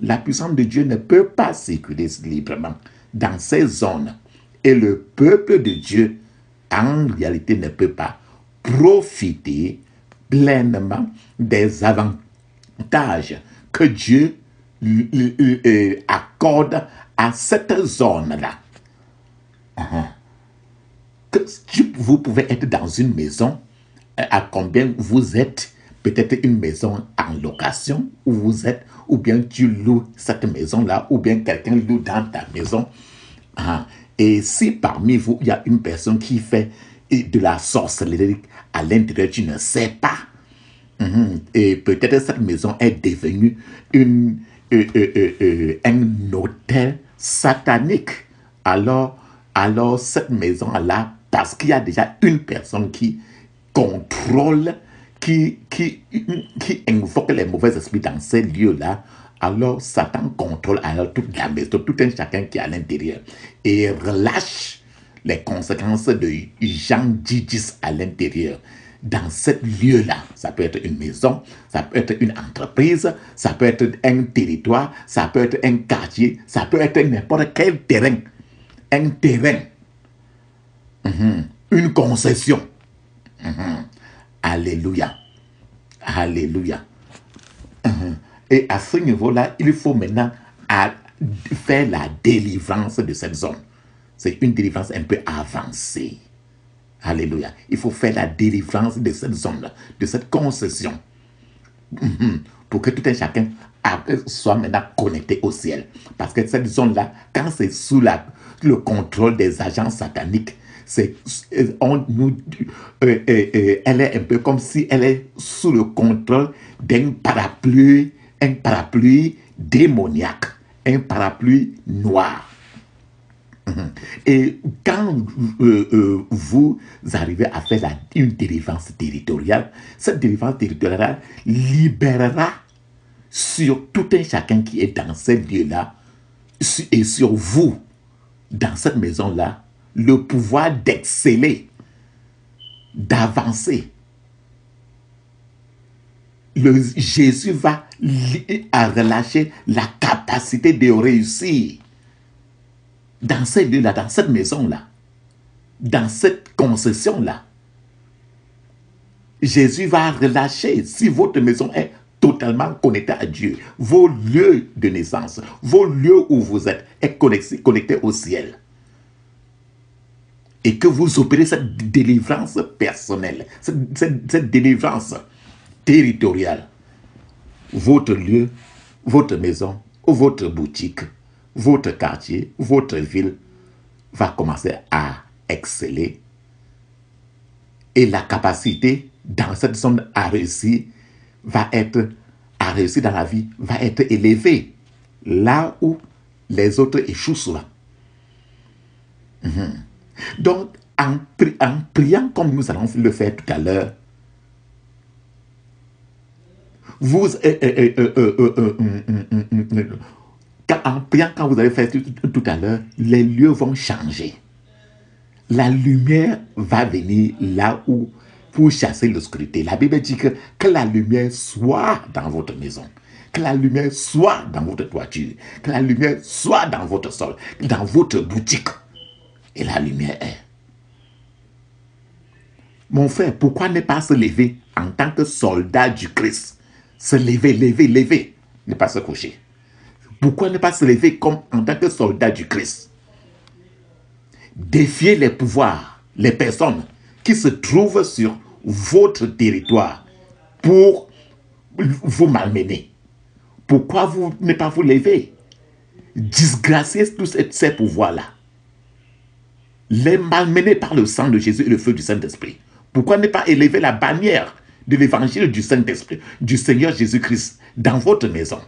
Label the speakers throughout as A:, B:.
A: La puissance de Dieu ne peut pas circuler librement dans ces zones. Et le peuple de Dieu, en réalité, ne peut pas profiter pleinement des avantages que Dieu accorde à cette zone-là. Vous pouvez être dans une maison, à combien vous êtes, peut-être une maison en location, où vous êtes, ou bien tu loues cette maison-là, ou bien quelqu'un loue dans ta maison. Et si parmi vous, il y a une personne qui fait de la sorcellerie à l'intérieur, tu ne sais pas. Et peut-être cette maison est devenue un hôtel satanique. Alors cette maison-là, parce qu'il y a déjà une personne qui contrôle, qui invoque les mauvais esprits dans ces lieux-là, alors Satan contrôle alors toute la maison, tout un chacun qui est à l'intérieur, et relâche les conséquences de Jean Didis à l'intérieur. Dans ce lieu-là, ça peut être une maison, ça peut être une entreprise, ça peut être un territoire, ça peut être un quartier, ça peut être n'importe quel terrain. Un terrain, une concession. Alléluia. Alléluia. Et à ce niveau-là, il faut maintenant faire la délivrance de cette zone. C'est une délivrance un peu avancée. Alléluia. Il faut faire la délivrance de cette zone-là, de cette concession. Pour que tout un chacun soit maintenant connecté au ciel. Parce que cette zone-là, quand c'est sous le contrôle des agents sataniques, elle est un peu comme si elle est sous le contrôle d'un parapluie démoniaque, un parapluie noir. Et quand vous arrivez à faire une délivrance territoriale, cette délivrance territoriale libérera sur tout un chacun qui est dans ce lieu-là et sur vous, dans cette maison-là, le pouvoir d'exceller, d'avancer. Jésus va relâcher la capacité de réussir dans ces lieux-là, dans cette maison-là, dans cette concession-là. Jésus va relâcher, si votre maison est totalement connectée à Dieu, vos lieux de naissance, vos lieux où vous êtes, est connectés au ciel. Et que vous opérez cette délivrance personnelle, cette délivrance territoriale. Votre lieu, votre maison, votre boutique, votre quartier, votre ville va commencer à exceller. Et la capacité dans cette zone à réussir dans la vie, va être élevée. Là où les autres échouent souvent. Donc, en priant comme nous allons le faire tout à l'heure, en priant quand vous allez faire tout à l'heure, les lieux vont changer. La lumière va venir là où, pour chasser l'obscurité. La Bible dit que la lumière soit dans votre maison, que la lumière soit dans votre toiture, que la lumière soit dans votre sol, dans votre boutique. Et la lumière est. Mon frère, pourquoi ne pas se lever en tant que soldat du Christ? Se lever, ne pas se coucher. Pourquoi ne pas se lever comme en tant que soldat du Christ? Défier les pouvoirs, les personnes qui se trouvent sur votre territoire pour vous malmener. Pourquoi vous ne pas vous lever? Disgracier tous ces pouvoirs-là. Les malmener par le sang de Jésus et le feu du Saint-Esprit. Pourquoi ne pas élever la bannière de l'évangile du Saint-Esprit, du Seigneur Jésus-Christ, dans votre maison?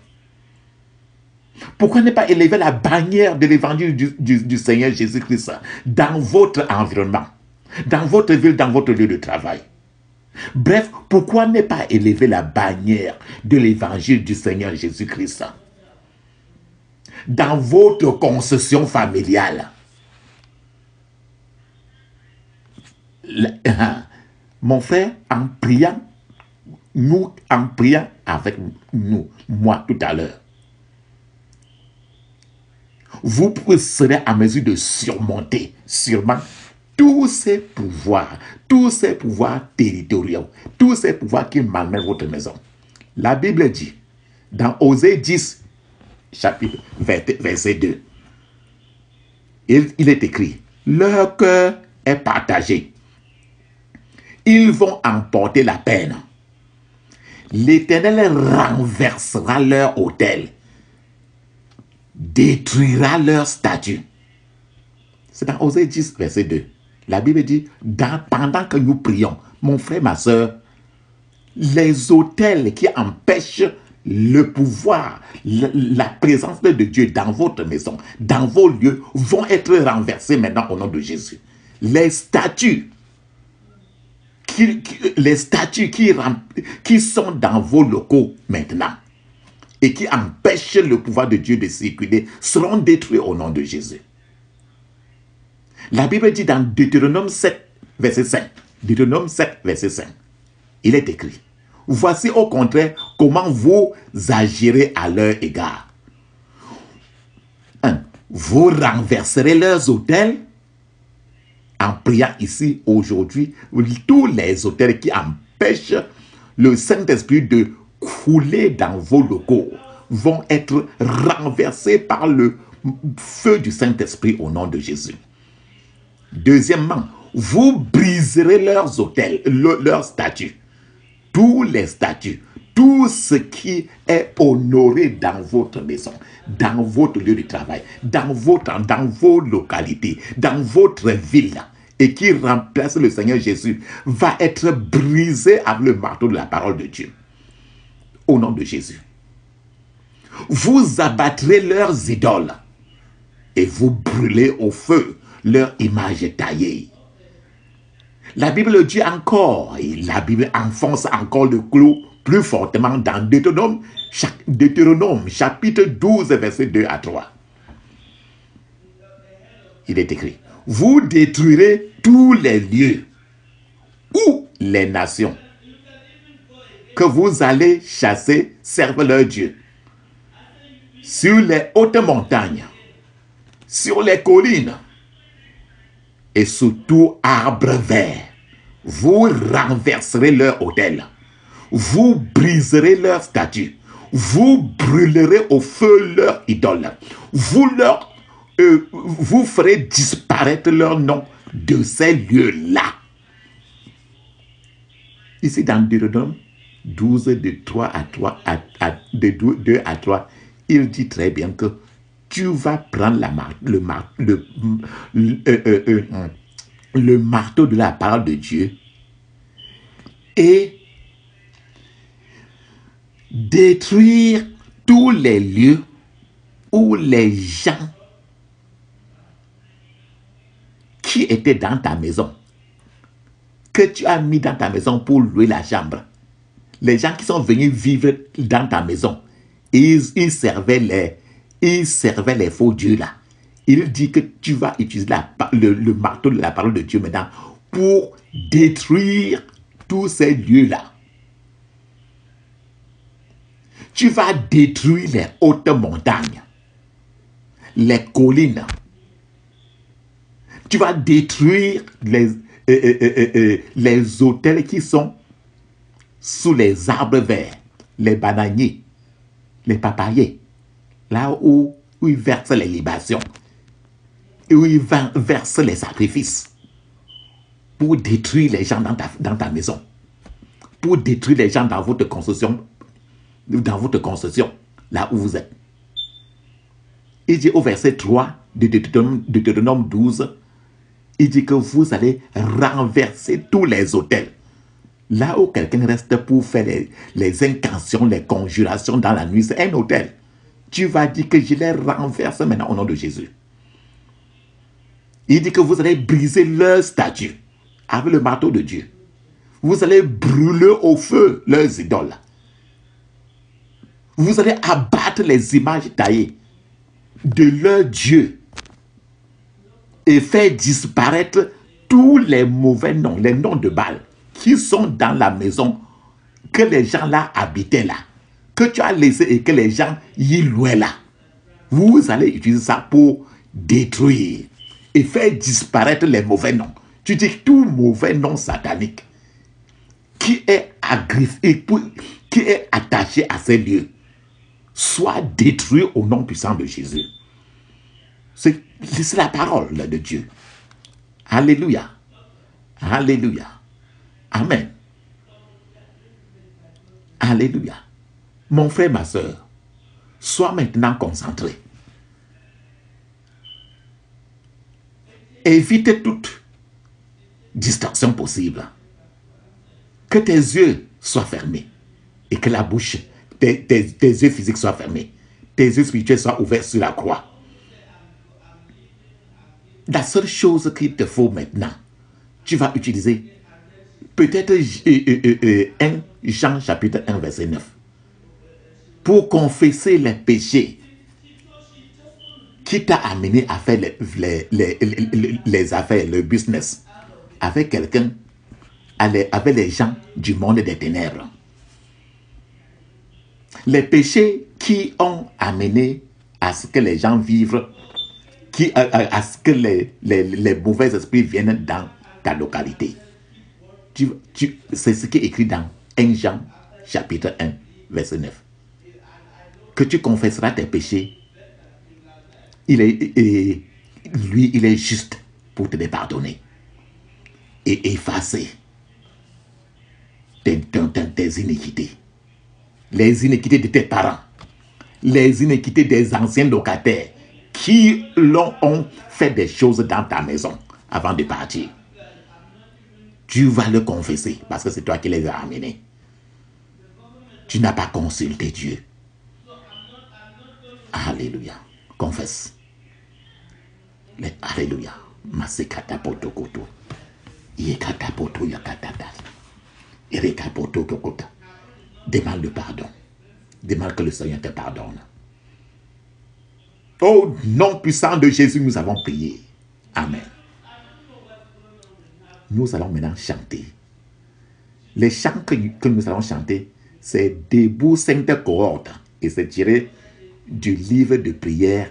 A: Pourquoi ne pas élever la bannière de l'évangile du Seigneur Jésus-Christ dans votre environnement, dans votre ville, dans votre lieu de travail? Bref, pourquoi ne pas élever la bannière de l'évangile du Seigneur Jésus-Christ dans votre concession familiale? Mon frère, en priant avec moi tout à l'heure, vous serez en mesure de surmonter sûrement tous ces pouvoirs territoriaux, tous ces pouvoirs qui malmènent votre maison. La Bible dit, dans Osée 10, chapitre verset 2, il est écrit, leur cœur est partagé. Ils vont emporter la peine. L'Éternel renversera leur autel, détruira leur statue. C'est dans Osée 10, verset 2. La Bible dit, pendant que nous prions, mon frère, ma soeur, les autels qui empêchent le pouvoir, la présence de Dieu dans votre maison, dans vos lieux, vont être renversés maintenant au nom de Jésus. Les statues qui sont dans vos locaux maintenant et qui empêchent le pouvoir de Dieu de circuler seront détruits au nom de Jésus. La Bible dit dans Deutéronome 7, verset 5, Deutéronome 7, verset 5, il est écrit, voici au contraire comment vous agirez à leur égard. 1. Vous renverserez leurs autels en priant ici aujourd'hui tous les autels qui empêchent le Saint-Esprit de couler dans vos locaux vont être renversés par le feu du Saint-Esprit au nom de Jésus. Deuxièmement, vous briserez leurs autels, leurs statues. Tous les statues, tout ce qui est honoré dans votre maison, dans votre lieu de travail, dans vos localités, dans votre ville, et qui remplace le Seigneur Jésus, va être brisé avec le marteau de la parole de Dieu. Au nom de Jésus. Vous abattrez leurs idoles et vous brûlez au feu leur image taillée. La Bible dit encore, et la Bible enfonce encore le clou plus fortement dans Deutéronome chapitre 12, verset 2 à 3. Il est écrit, vous détruirez tous les lieux où les nations que vous allez chasser servent leur Dieu. Sur les hautes montagnes, sur les collines, et sous tout arbre vert, vous renverserez leur autel, vous briserez leurs statues, vous brûlerez au feu leurs idoles, vous ferez disparaître leur nom de ces lieux-là. Ici dans Deutéronome 12, de 3 à 3, de 2 à 3, il dit très bien que tu vas prendre le marteau de la parole de Dieu et détruire tous les lieux où les gens qui étaient dans ta maison, que tu as mis dans ta maison pour louer la chambre, les gens qui sont venus vivre dans ta maison, ils servaient les faux dieux là. Il dit que tu vas utiliser le marteau de la parole de Dieu maintenant pour détruire tous ces lieux-là. Tu vas détruire les hautes montagnes, les collines. Tu vas détruire les autels qui sont sous les arbres verts, les bananiers, les papayers, là où ils versent les libations, et où ils versent les sacrifices, pour détruire les gens dans ta maison, pour détruire les gens dans votre construction, là où vous êtes. Il dit au verset 3 de Deutéronome 12, il dit que vous allez renverser tous les autels. Là où quelqu'un reste pour faire les incantations, les conjurations dans la nuit, c'est un autel. Tu vas dire que je les renverse maintenant au nom de Jésus. Il dit que vous allez briser leur statue avec le marteau de Dieu. Vous allez brûler au feu leurs idoles. Vous allez abattre les images taillées de leur Dieu et faire disparaître tous les mauvais noms, les noms de Baal qui sont dans la maison que les gens là habitaient là, que tu as laissé et que les gens y louaient là. Vous allez utiliser ça pour détruire et faire disparaître les mauvais noms. Tu dis tout mauvais nom satanique qui est agriffé, qui est attaché à ces lieux, soit détruit au nom puissant de Jésus. C'est la parole de Dieu. Alléluia. Alléluia. Amen. Alléluia. Mon frère, ma soeur, sois maintenant concentré. Évite toute distorsion possible. Que tes yeux soient fermés et que la bouche, tes yeux physiques soient fermés. Tes yeux spirituels soient ouverts sur la croix. La seule chose qu'il te faut maintenant, tu vas utiliser peut-être 1 Jean chapitre 1 verset 9 pour confesser les péchés qui t'a amené à faire les affaires, le business avec quelqu'un, avec les gens du monde des ténèbres. Les péchés qui ont amené à ce que les gens vivent, à ce que les mauvais esprits viennent dans ta localité. C'est ce qui est écrit dans 1 Jean chapitre 1 verset 9. Que tu confesseras tes péchés. Lui, il est juste pour te les pardonner et effacer tes iniquités. Les iniquités de tes parents, les iniquités des anciens locataires qui ont fait des choses dans ta maison avant de partir. Tu vas le confesser parce que c'est toi qui les as amenés. Tu n'as pas consulté Dieu. Alléluia. Confesse. Alléluia. Masekatapoto koto. Yekatapoto yakatata. Irekapoto kokota. Demande le pardon. Demande que le Seigneur te pardonne. Au nom puissant de Jésus, nous avons prié. Amen. Nous allons maintenant chanter. Les chants que nous allons chanter, c'est Debout Sainte Cohorte. Et c'est tiré du livre de prière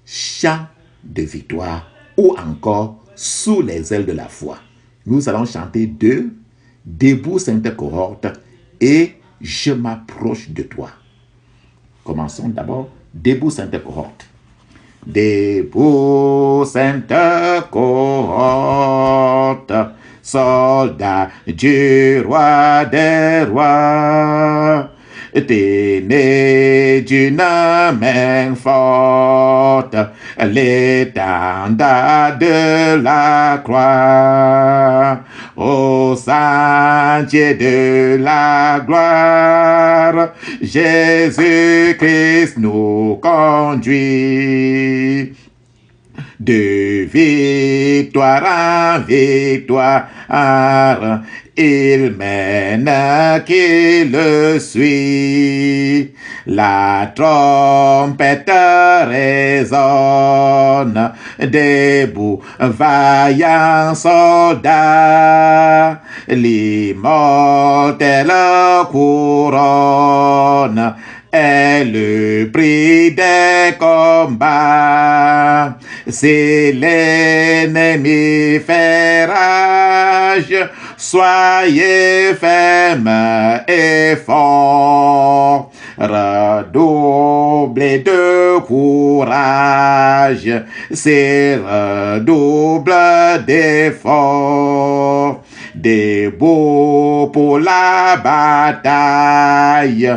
A: Chant de victoire ou encore Sous les ailes de la foi. Nous allons chanter Debout Sainte Cohorte et Je m'approche de toi. Commençons d'abord. Debout Sainte Cohorte. Debout Sainte Cohorte, soldat du roi des rois, t'es né d'une main forte, l'étendard de la croix, au sentier de la gloire, Jésus-Christ nous conduit. De victoire en victoire, il mène qui le suit. La trompette résonne, debout, vaillant soldat, l'immortelle couronne est le prix des combats. Si l'ennemi fait rage, soyez fermes et forts. Redoublez de courage, c'est redouble d'efforts. Debout pour la bataille.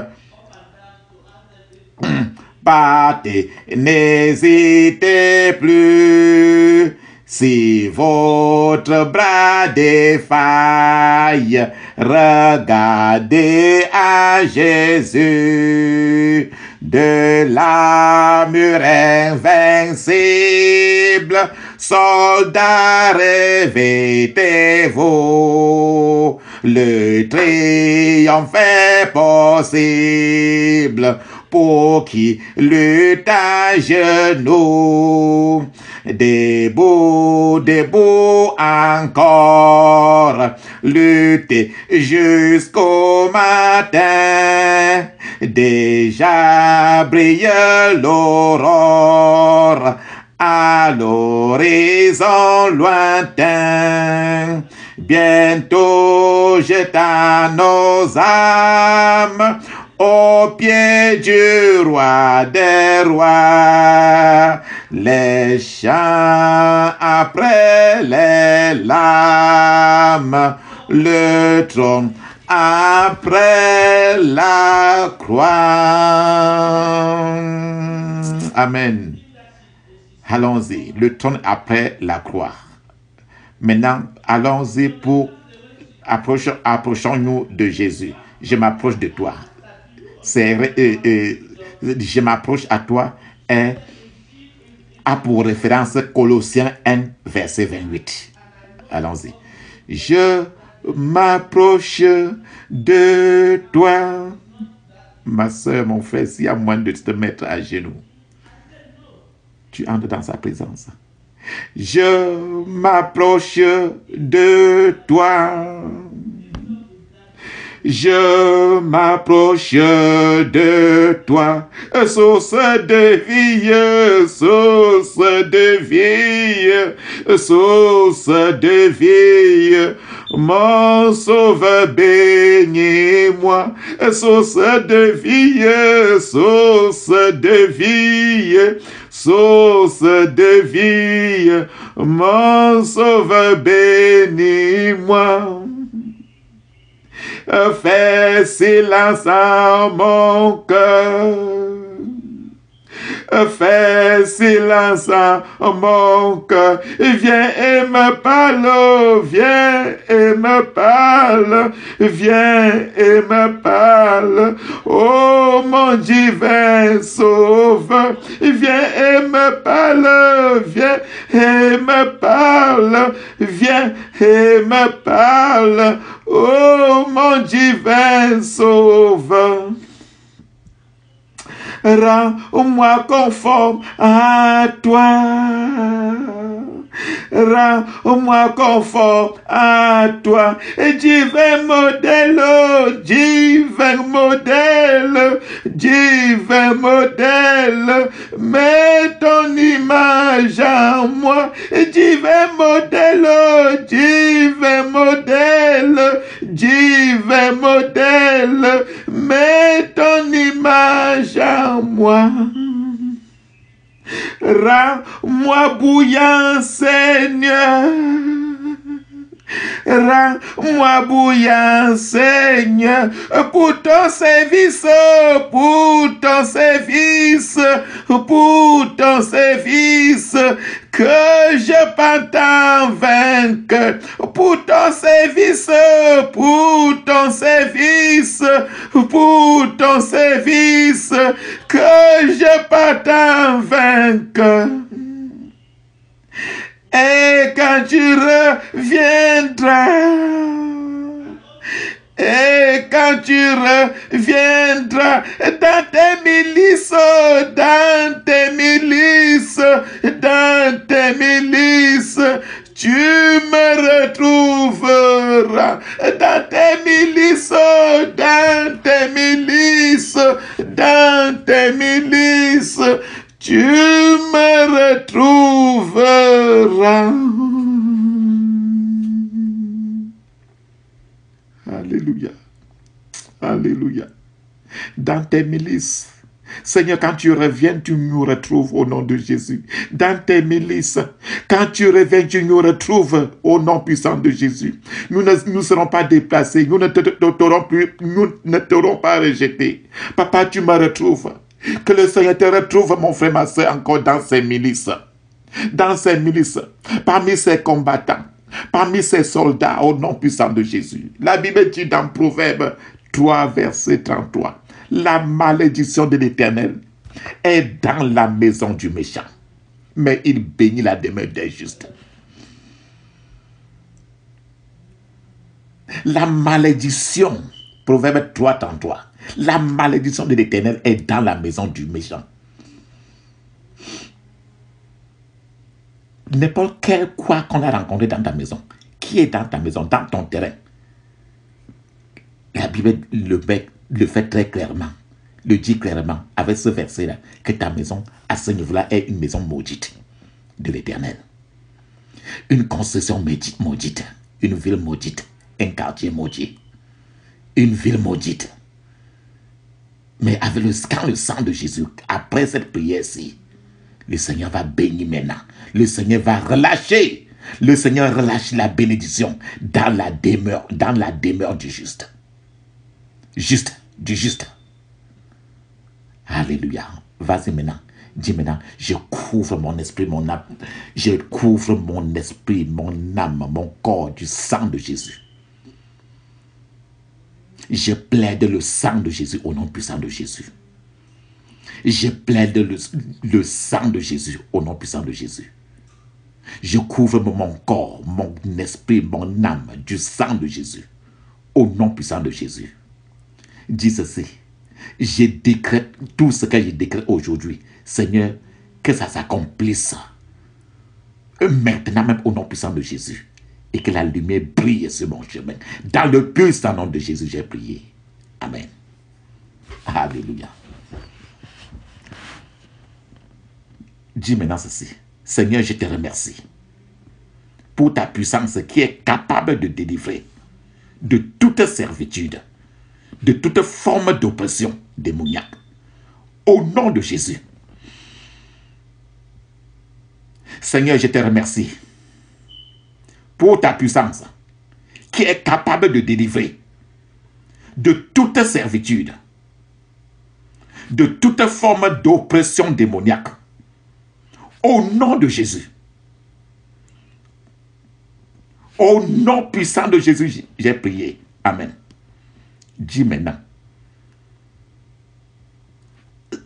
A: Partez, n'hésitez plus. Si votre bras défaille, regardez à Jésus. De l'armure invincible, soldats, revêtez-vous. Le triomphe est possible pour qui lutte à genoux. Debout encore, lutter jusqu'au matin. Déjà brille l'aurore à l'horizon lointain. Bientôt jeta nos âmes au pied du roi des rois. Les chants après les larmes, le trône après la croix. Amen. Allons-y, le trône après la croix. Maintenant, allons-y pour approchons-nous de Jésus. Je m'approche de toi. Je m'approche à toi et a pour référence Colossiens 1, verset 28. Allons-y. Je m'approche de toi. Ma soeur, mon frère, s'il y a moyen de te mettre à genoux, tu entres dans sa présence. Je m'approche de toi. Je m'approche de toi, source de vie, source de vie, source de vie. Mon sauveur, bénis-moi, source de vie, source de vie, source de vie. Mon sauveur, bénis-moi. Fais silence en mon cœur. Fais silence en mon cœur. Viens et me parle, viens et me parle, viens et me parle. Oh mon divin sauveur, viens et me parle, viens et me parle, viens et me parle. Oh mon divin sauveur. Rends-moi conforme à toi. Rends-moi conforme à toi. Divin modèle, divin modèle, divin modèle. Mets ton image en moi. Divin modèle, divin modèle, divin modèle. Mets ton image en moi. Rends-moi bouillant, Seigneur. Rends-moi bouillant, Seigneur, pour ton service, pour ton service, pour ton service, que je partage vainqueur, pour ton service, pour ton service, pour ton service, que je partage vainqueur. Et quand tu reviendras, et quand tu reviendras dans tes milices, dans tes milices, dans tes milices, tu me retrouveras dans tes milices, dans tes milices, dans tes milices. Tu me retrouveras. Alléluia. Alléluia. Dans tes milices. Seigneur, quand tu reviens, tu nous retrouves au nom de Jésus. Dans tes milices, quand tu reviens, tu nous retrouves au nom puissant de Jésus. Nous ne serons pas déplacés. Nous ne t'aurons pas rejeté. Papa, tu me retrouves. Que le Seigneur te retrouve, mon frère, ma soeur, encore dans ces milices. Dans ces milices, parmi ces combattants, parmi ces soldats, au nom puissant de Jésus. La Bible dit dans Proverbe 3, verset 33, la malédiction de l'Éternel est dans la maison du méchant, mais il bénit la demeure des justes. La malédiction, Proverbe 3, 33, La malédiction de l'Éternel est dans la maison du méchant. N'importe quel quoi qu'on a rencontré dans ta maison, qui est dans ta maison, dans ton terrain, la Bible le fait très clairement, le dit clairement avec ce verset-là, que ta maison à ce niveau-là est une maison maudite de l'Éternel. Une construction maudite, une ville maudite, un quartier maudit, une ville maudite. Mais avec quand le sang de Jésus, après cette prière-ci, le Seigneur va bénir maintenant. Le Seigneur va relâcher. Le Seigneur relâche la bénédiction dans la demeure du juste. Du juste. Alléluia. Vas-y maintenant. Dis maintenant, je couvre mon esprit, mon âme. Je couvre mon esprit, mon âme, mon corps du sang de Jésus. Je plaide le sang de Jésus au nom puissant de Jésus. Je plaide le sang de Jésus au nom puissant de Jésus. Je couvre mon corps, mon esprit, mon âme du sang de Jésus au nom puissant de Jésus. Dis ceci. Je décrète tout ce que je décrète aujourd'hui. Seigneur, que ça s'accomplisse maintenant même au nom puissant de Jésus. Et que la lumière brille sur mon chemin. Dans le puissant nom de Jésus, j'ai prié. Amen. Alléluia. Dis maintenant ceci. Seigneur, je te remercie pour ta puissance qui est capable de délivrer de toute servitude, de toute forme d'oppression démoniaque. Au nom de Jésus. Seigneur, je te remercie pour ta puissance qui est capable de délivrer de toute servitude, de toute forme d'oppression démoniaque. Au nom de Jésus. Au nom puissant de Jésus, j'ai prié. Amen. Dis maintenant.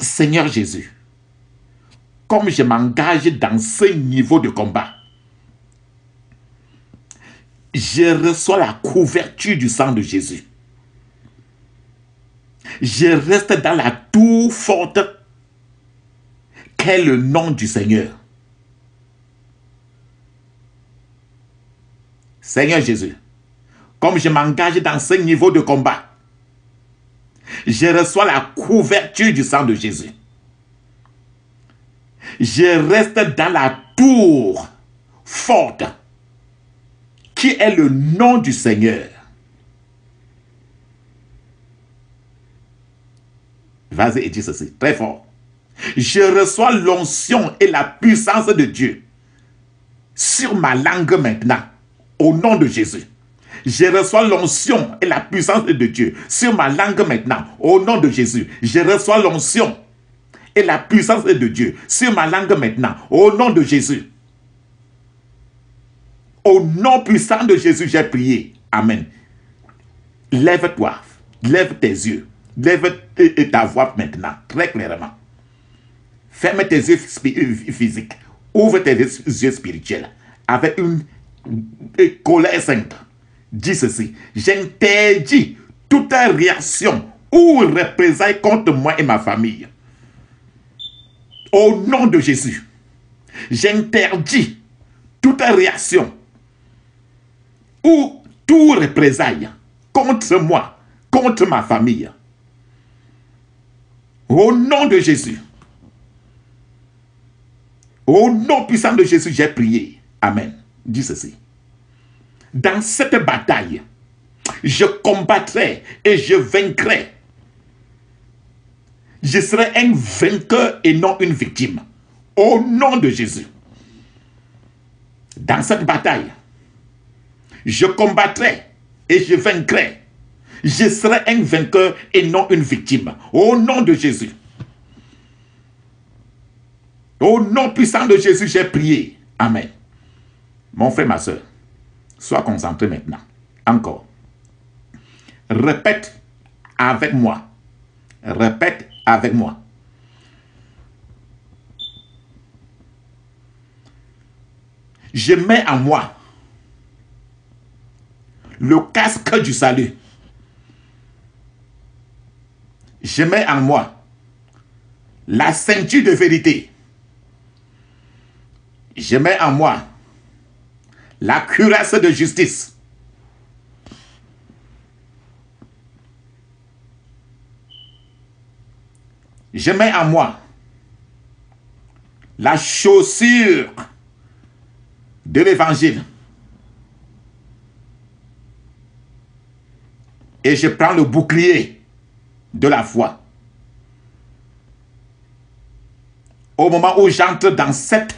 A: Seigneur Jésus, comme je m'engage dans ce niveau de combat, je reçois la couverture du sang de Jésus. Je reste dans la tour forte qu'est le nom du Seigneur. Seigneur Jésus, comme je m'engage dans ce niveau de combat, je reçois la couverture du sang de Jésus. Je reste dans la tour forte qui est le nom du Seigneur. Vas-y et dis ceci, très fort. Je reçois l'onction et la puissance de Dieu sur ma langue maintenant, au nom de Jésus. Je reçois l'onction et la puissance de Dieu sur ma langue maintenant, au nom de Jésus. Je reçois l'onction et la puissance de Dieu sur ma langue maintenant, au nom de Jésus. Au nom puissant de Jésus, j'ai prié. Amen. Lève-toi, lève tes yeux, lève ta voix maintenant, très clairement. Ferme tes yeux physiques, ouvre tes yeux spirituels avec une colère sainte. Dis ceci, j'interdis toute réaction ou représailles contre moi et ma famille. Au nom de Jésus, j'interdis toute réaction ou toute représaille contre moi, contre ma famille. Au nom de Jésus. Au nom puissant de Jésus, j'ai prié. Amen. Dis ceci. Dans cette bataille, je combattrai et je vaincrai. Je serai un vainqueur et non une victime. Au nom de Jésus. Dans cette bataille, je combattrai et je vaincrai. Je serai un vainqueur et non une victime. Au nom de Jésus. Au nom puissant de Jésus, j'ai prié. Amen. Mon frère, ma soeur, sois concentré maintenant. Encore. Répète avec moi. Répète avec moi. Je mets en moi le casque du salut. Je mets en moi la ceinture de vérité. Je mets en moi la cuirasse de justice. Je mets en moi la chaussure de l'évangile. Et je prends le bouclier de la foi. Au moment où j'entre dans cette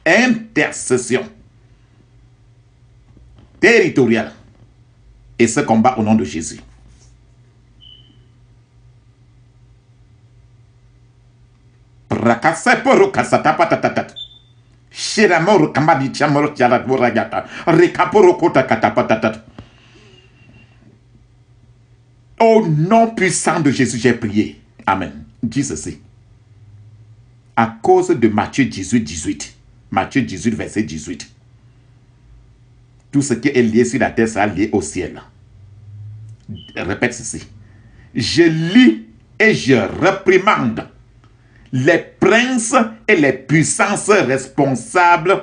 A: intercession territoriale et ce combat au nom de Jésus. Au nom puissant de Jésus, j'ai prié. Amen. Dis ceci. À cause de Matthieu 18, 18. Matthieu 18, verset 18. Tout ce qui est lié sur la terre sera lié au ciel. Répète ceci. Je lis et je réprimande les princes et les puissances responsables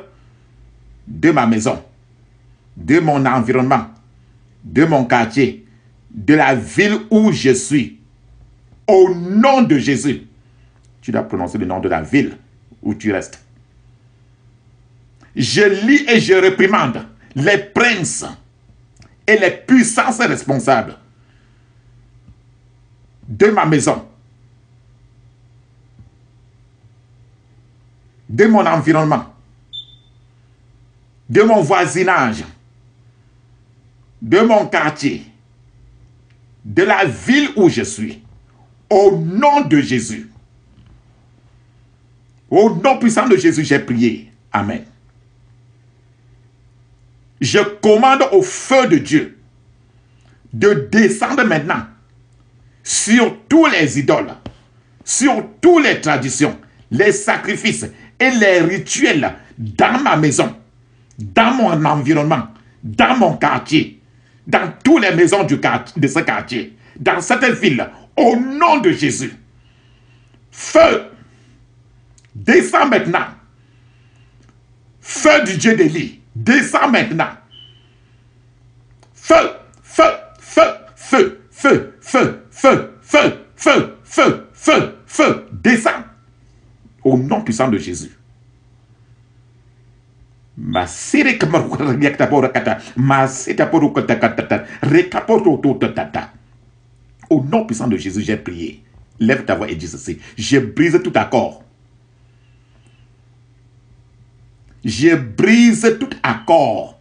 A: de ma maison, de mon environnement, de mon quartier, de la ville où je suis. Au nom de Jésus. Tu dois prononcer le nom de la ville où tu restes. Je lis et je réprimande les princes et les puissances responsables de ma maison, de mon environnement, de mon voisinage, de mon quartier, de la ville où je suis. Au nom de Jésus. Au nom puissant de Jésus, j'ai prié. Amen. Je commande au feu de Dieu de descendre maintenant sur tous les idoles, sur toutes les traditions, les sacrifices et les rituels dans ma maison, dans mon environnement, dans mon quartier, dans toutes les maisons de ce quartier, dans cette ville, au nom de Jésus. Feu, descends maintenant. Feu du Dieu d'Élie, descends maintenant. Feu, feu, feu, feu, feu, feu, feu, feu, feu, feu, feu, feu, descends. Au nom puissant de Jésus. Au nom puissant de Jésus, j'ai prié. Lève ta voix et dis ceci. Je brise tout accord. Je brise tout accord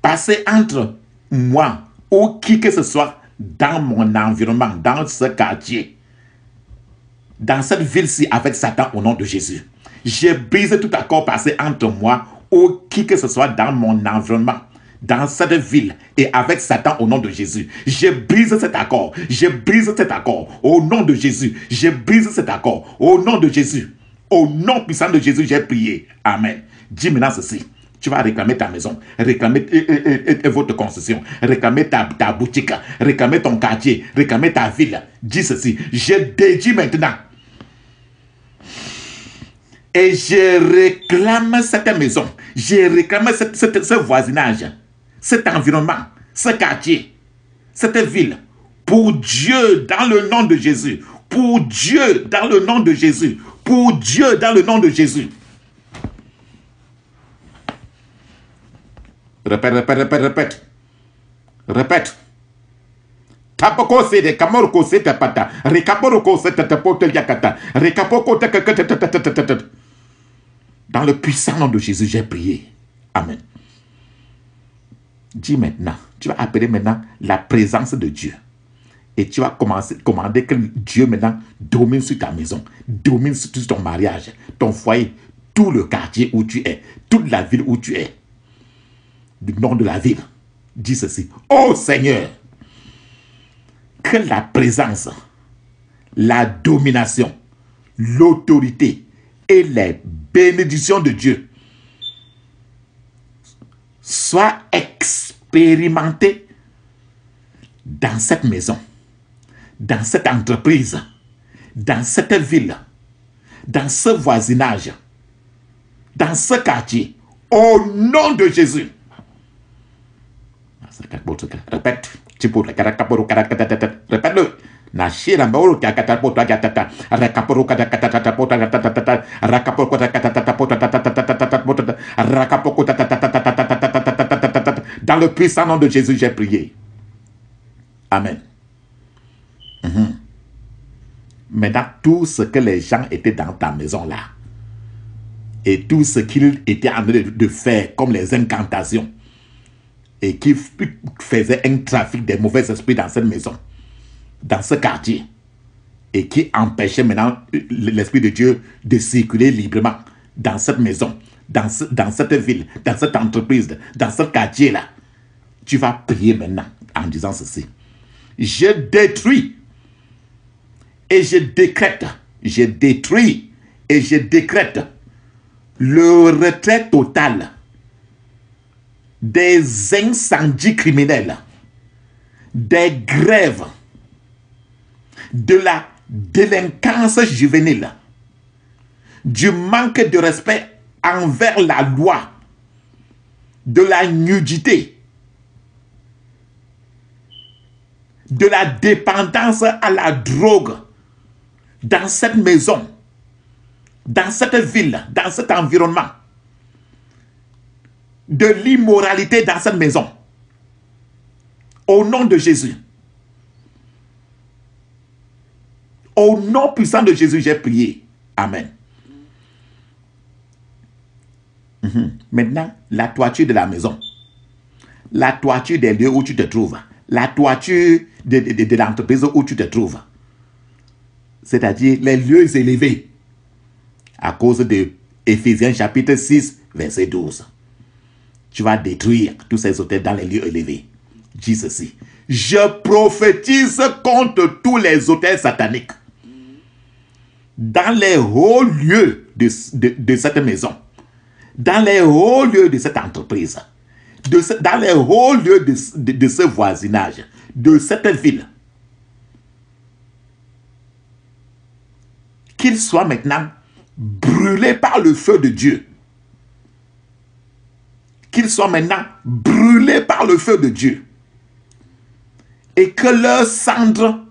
A: passé entre moi ou qui que ce soit dans mon environnement, dans ce quartier, dans cette ville-ci avec Satan au nom de Jésus. Je brise tout accord passé entre moi ou qui que ce soit dans mon environnement, dans cette ville et avec Satan au nom de Jésus. Je brise cet accord. Je brise cet accord au nom de Jésus. Je brise cet accord au nom de Jésus. Au nom puissant de Jésus, j'ai prié. Amen. Dis maintenant ceci. Tu vas réclamer ta maison, réclamer votre concession, réclamer ta boutique, réclamer ton quartier, réclamer ta ville. Dis ceci. Je dédie maintenant. Et je réclame cette maison. Je réclame ce voisinage, cet environnement, ce quartier, cette ville. Pour Dieu, dans le nom de Jésus. Pour Dieu, dans le nom de Jésus. Pour Dieu, dans le nom de Jésus. Répète, répète, répète, répète. Répète. Tapoko se de kamorko se tapata. Rekaporoko se tatapoto yakata. Rekapoko tatatatatatatata. Dans le puissant nom de Jésus, j'ai prié. Amen. Dis maintenant, tu vas appeler maintenant la présence de Dieu. Et tu vas commander que Dieu maintenant domine sur ta maison, domine sur ton mariage, ton foyer, tout le quartier où tu es, toute la ville où tu es. Du nom de la ville, dis ceci. Oh Seigneur, que la présence, la domination, l'autorité et les bénédictions de Dieu soient expérimentées dans cette maison, dans cette entreprise, dans cette ville, dans ce voisinage, dans ce quartier, au nom de Jésus. Répète. Répète-le. Dans le puissant nom de Jésus, j'ai prié. Amen. Maintenant, tout ce que les gens étaient dans ta maison là, et tout ce qu'ils étaient en train de faire comme les incantations, et qui faisaient un trafic des mauvais esprits dans cette maison, dans ce quartier, et qui empêchait maintenant l'Esprit de Dieu de circuler librement dans cette maison, dans cette ville, dans cette entreprise, dans ce quartier-là. Tu vas prier maintenant en disant ceci. Je détruis et je décrète, je détruis et je décrète le retrait total des incendies criminels, des grèves, de la délinquance juvénile, du manque de respect envers la loi, de la nudité, de la dépendance à la drogue dans cette maison, dans cette ville, dans cet environnement, de l'immoralité dans cette maison. Au nom de Jésus. Au nom puissant de Jésus, j'ai prié. Amen. Maintenant, la toiture de la maison, la toiture des lieux où tu te trouves, la toiture de l'entreprise où tu te trouves, c'est-à-dire les lieux élevés, à cause de Éphésiens chapitre 6, verset 12. Tu vas détruire tous ces hôtels dans les lieux élevés. Dis ceci. Je prophétise contre tous les hôtels sataniques dans les hauts lieux de cette maison, dans les hauts lieux de cette entreprise, dans les hauts lieux de ce voisinage, de cette ville. Qu'ils soient maintenant brûlés par le feu de Dieu. Qu'ils soient maintenant brûlés par le feu de Dieu. Et que leurs cendres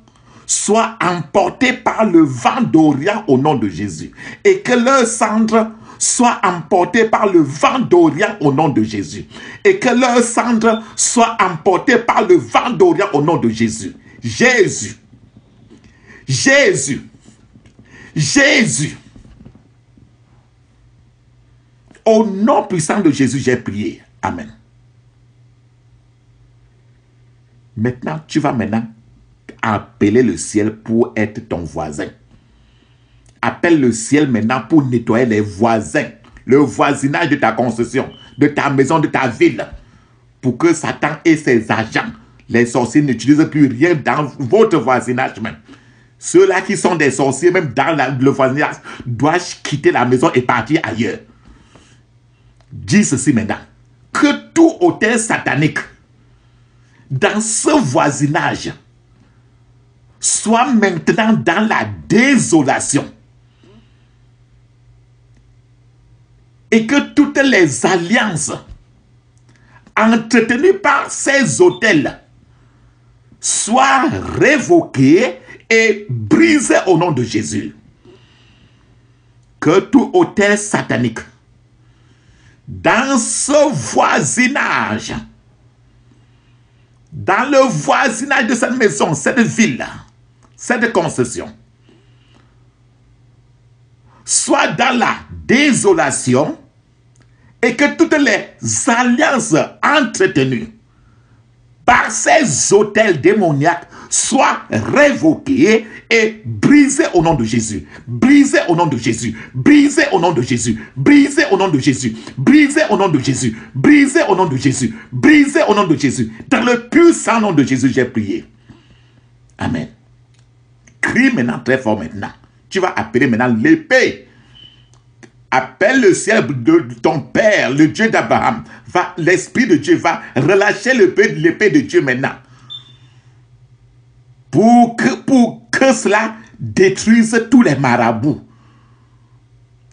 A: soient emportées par le vent d'Orient au nom de Jésus. Et que leurs cendres soient emportées par le vent d'Orient au nom de Jésus. Et que leurs cendres soient emportées par le vent d'Orient au nom de Jésus. Jésus. Jésus. Jésus. Au nom puissant de Jésus, j'ai prié. Amen. Maintenant, tu vas maintenant appeler le ciel pour être ton voisin. Appelle le ciel maintenant pour nettoyer les voisins, le voisinage de ta concession, de ta maison, de ta ville, pour que Satan et ses agents, les sorciers, n'utilisent plus rien dans votre voisinage même. Ceux-là qui sont des sorciers, même dans le voisinage, doivent quitter la maison et partir ailleurs. Dis ceci maintenant. Que tout hôtel satanique dans ce voisinage soit maintenant dans la désolation. Et que toutes les alliances entretenues par ces hôtels soient révoquées et brisées au nom de Jésus. Que tout hôtel satanique dans ce voisinage, dans le voisinage de cette maison, cette ville, cette concession, soit dans la désolation et que toutes les alliances entretenues par ces hôtels démoniaques soient révoquées et brisées au nom de Jésus. Brisées au nom de Jésus. Brisées au nom de Jésus. Brisées au nom de Jésus. Brisées au nom de Jésus. Brisées au nom de Jésus. Brisées au nom de Jésus. Dans le puissant nom de Jésus, j'ai prié. Amen. Crie maintenant très fort maintenant. Tu vas appeler maintenant l'épée. Appelle le ciel de ton Père, le Dieu d'Abraham. L'Esprit de Dieu va relâcher l'épée de Dieu maintenant. pour que cela détruise tous les marabouts,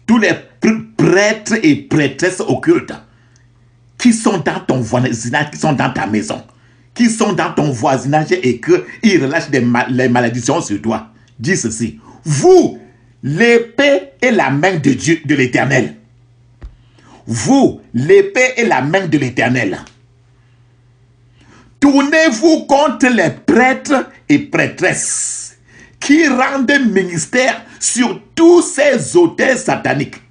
A: tous les prêtres et prêtresses occultes qui sont dans ton voisinage, qui sont dans ta maison, qui sont dans ton voisinage et qu'ils relâchent les malédictions sur toi. Dis ceci: vous, l'épée et la main de Dieu, de l'Éternel. Vous, l'épée et la main de l'Éternel. Tournez-vous contre les prêtres et prêtresses qui rendent ministère sur tous ces autels sataniques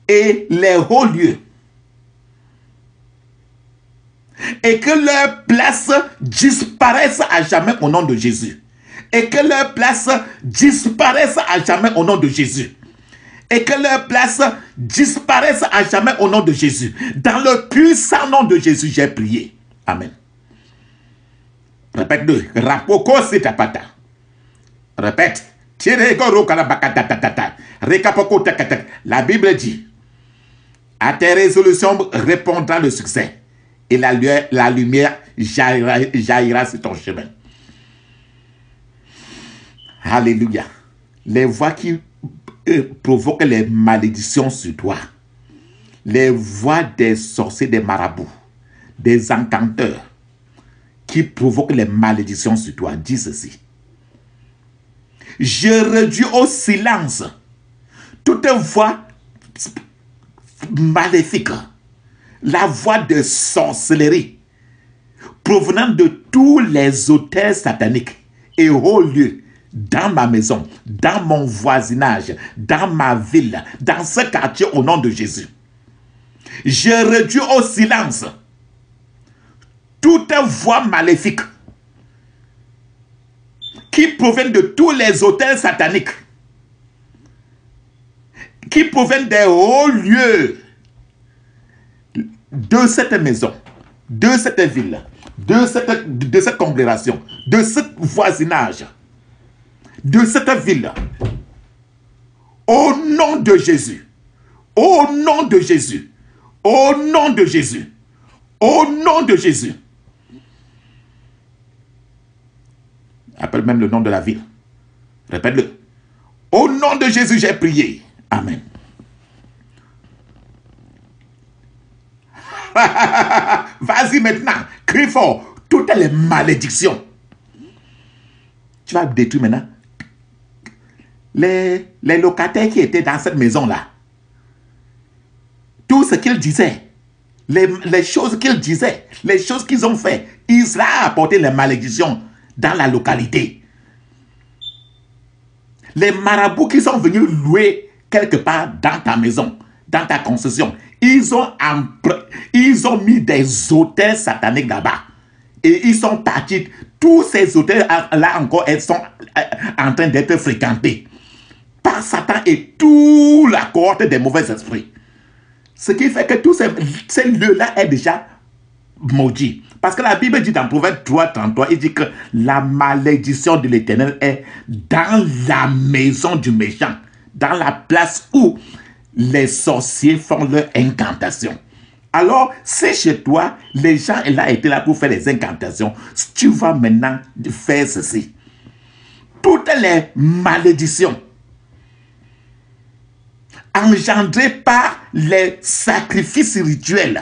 A: et les hauts lieux, et que leur place disparaisse à jamais au nom de Jésus. Et que leur place disparaisse à jamais au nom de Jésus. Et que leur place disparaisse à jamais au nom de Jésus. Dans le puissant nom de Jésus, j'ai prié. Amen. Répète-le. Rapoko sitapata. Répète. La Bible dit: à tes résolutions répondra le succès, et la lumière jaillira sur ton chemin. Alléluia. Les voix qui provoquent les malédictions sur toi, les voix des sorciers, des marabouts, des encanteurs qui provoquent les malédictions sur toi, dis ceci: je réduis au silence toute voix maléfique, la voix de sorcellerie provenant de tous les autels sataniques et hauts lieux dans ma maison, dans mon voisinage, dans ma ville, dans ce quartier, au nom de Jésus. Je réduis au silence toute voix maléfique qui proviennent de tous les autels sataniques, qui proviennent des hauts lieux de cette maison, de cette ville, de cette congrégation, de ce voisinage, de cette ville. Au nom de Jésus, au nom de Jésus, au nom de Jésus, au nom de Jésus. Appelle même le nom de la ville. Répète-le. Au nom de Jésus, j'ai prié. Amen. Vas-y maintenant, crie fort. Toutes les malédictions. Tu vas détruire maintenant les locataires qui étaient dans cette maison-là. Tout ce qu'ils disaient, les choses qu'ils disaient, les choses qu'ils ont fait, Israël a apporté les malédictions dans la localité. Les marabouts qui sont venus louer quelque part dans ta maison, dans ta concession, ils ont mis des autels sataniques là-bas. Et ils sont partis. Tous ces hôtels-là encore, elles sont en train d'être fréquentés par Satan et toute la cohorte des mauvais esprits. Ce qui fait que tous ces lieux-là est déjà maudit. Parce que la Bible dit dans Proverbe 3, 33, il dit que la malédiction de l'Éternel est dans la maison du méchant, dans la place où les sorciers font leur incantation. Alors, si chez toi, les gens là étaient là pour faire les incantations, tu vas maintenant faire ceci. Toutes les malédictions engendrées par les sacrifices rituels,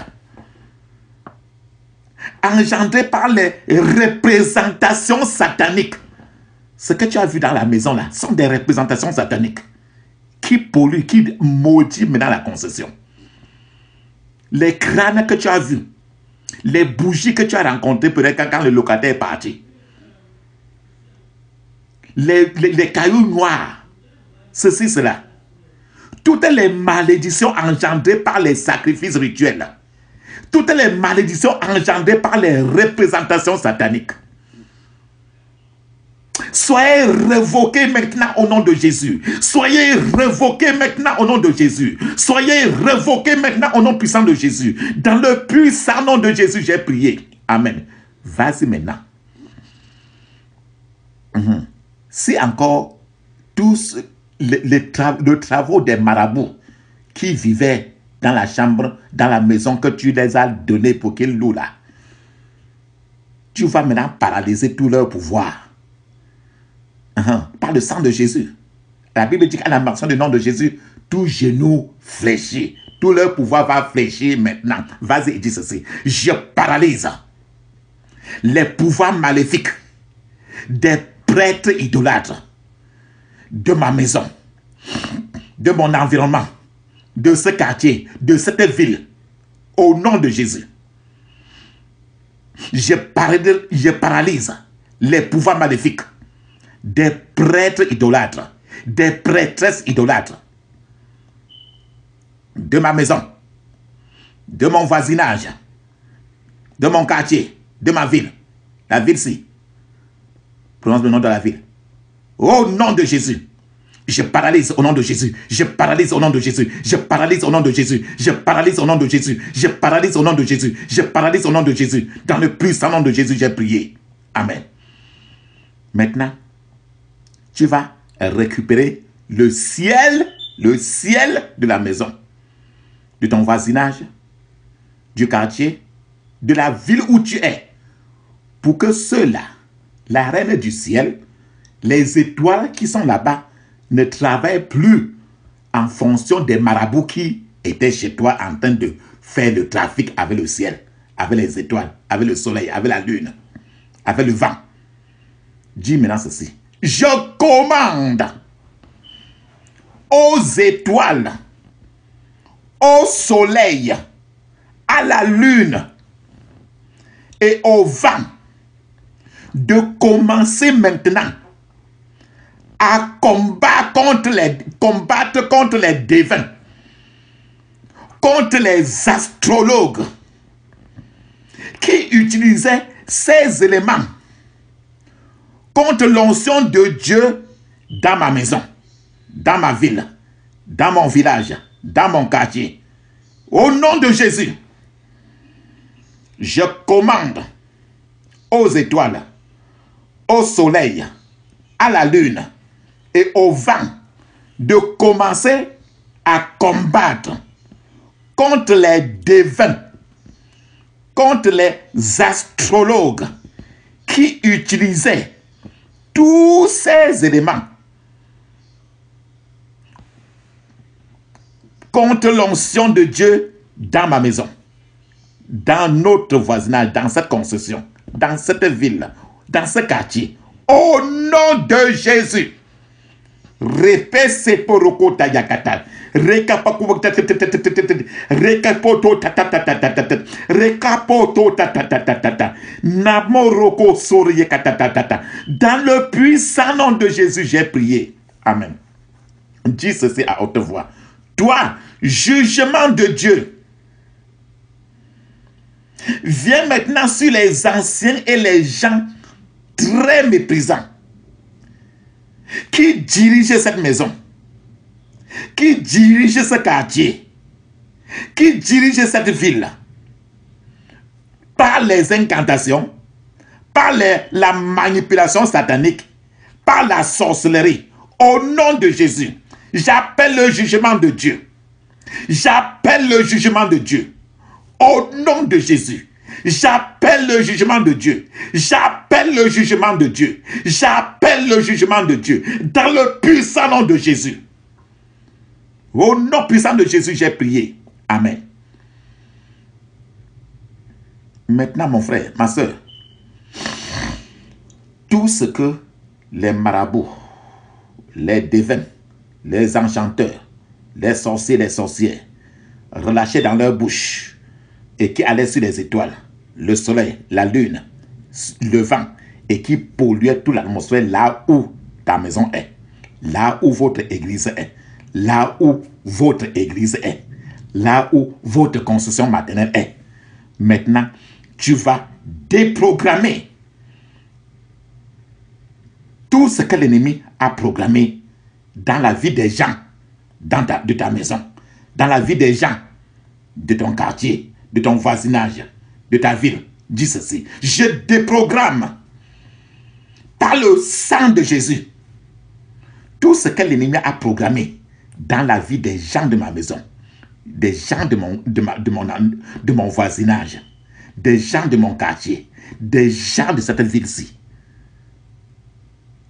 A: engendrées par les représentations sataniques. Ce que tu as vu dans la maison là sont des représentations sataniques qui polluent, qui maudissent maintenant la concession. Les crânes que tu as vus, les bougies que tu as rencontrées peut-être quand le locataire est parti, les cailloux noirs, ceci, cela. Toutes les malédictions engendrées par les sacrifices rituels, toutes les malédictions engendrées par les représentations sataniques, soyez révoqués maintenant au nom de Jésus. Soyez révoqués maintenant au nom de Jésus. Soyez révoqués maintenant au nom puissant de Jésus. Dans le puissant nom de Jésus, j'ai prié. Amen. Vas-y maintenant. Si encore tous les travaux des marabouts qui vivaient dans la chambre, dans la maison que tu les as donnés pour qu'ils louent là, tu vas maintenant paralyser tout leur pouvoir. Par le sang de Jésus. La Bible dit qu'à la mention du nom de Jésus, tout genou fléchit. Tout leur pouvoir va fléchir maintenant. Vas-y, dis ceci. Je paralyse les pouvoirs maléfiques des prêtres idolâtres de ma maison, de mon environnement, de ce quartier, de cette ville, au nom de Jésus. Je paralyse les pouvoirs maléfiques des prêtres idolâtres, des prêtresses idolâtres de ma maison, de mon voisinage, de mon quartier, de ma ville. La ville-ci. Prononce le nom de la ville. Au nom de Jésus. Je paralyse au nom de Jésus. Je paralyse au nom de Jésus. Je paralyse au nom de Jésus. Je paralyse au nom de Jésus. Je paralyse au nom de Jésus. Je paralyse au nom de Jésus. Dans le puissant nom de Jésus, j'ai prié. Amen. Maintenant, tu vas récupérer le ciel de la maison, de ton voisinage, du quartier, de la ville où tu es, pour que ceux-là, la reine du ciel, les étoiles qui sont là-bas, ne travaillent plus en fonction des marabouts qui étaient chez toi en train de faire le trafic avec le ciel, avec les étoiles, avec le soleil, avec la lune, avec le vent. Dis maintenant ceci. Je commande aux étoiles, au soleil, à la lune et au vent de commencer maintenant à combattre contre les défunts, contre les astrologues qui utilisaient ces éléments contre l'onction de Dieu dans ma maison, dans ma ville, dans mon village, dans mon quartier. Au nom de Jésus, je commande aux étoiles, au soleil, à la lune et au vent de commencer à combattre contre les défunts, contre les astrologues qui utilisaient tous ces éléments contre l'onction de Dieu dans ma maison, dans notre voisinage, dans cette concession, dans cette ville, dans ce quartier. Au nom de Jésus. Répète poroko tayakata. Rekapoto tatatata. Namoroko soriyekata. Dans le puissant nom de Jésus, j'ai prié. Amen. Dis ceci à haute voix. Toi, jugement de Dieu, viens maintenant sur les anciens et les gens très méprisants qui dirigent cette maison, qui dirigent ce quartier, qui dirigent cette ville, par les incantations, par la manipulation satanique, par la sorcellerie. Au nom de Jésus, j'appelle le jugement de Dieu. J'appelle le jugement de Dieu. Au nom de Jésus, j'appelle le jugement de Dieu. J'appelle le jugement de Dieu. J'appelle le jugement de Dieu. Dans le puissant nom de Jésus. Au nom puissant de Jésus, j'ai prié. Amen. Maintenant, mon frère, ma soeur, tout ce que les marabouts, les défunts, les enchanteurs, les sorciers, les sorcières relâchaient dans leur bouche et qui allaient sur les étoiles, le soleil, la lune, le vent et qui polluaient toute l'atmosphère là où ta maison est, là où votre église est, là où votre église est, là où votre construction maternelle est. Maintenant, tu vas déprogrammer tout ce que l'ennemi a programmé dans la vie des gens de ta maison, dans la vie des gens de ton quartier, de ton voisinage, de ta ville. Dis ceci. Je déprogramme par le sang de Jésus tout ce que l'ennemi a programmé dans la vie des gens de ma maison, des gens de mon voisinage, des gens de mon quartier, des gens de cette ville-ci.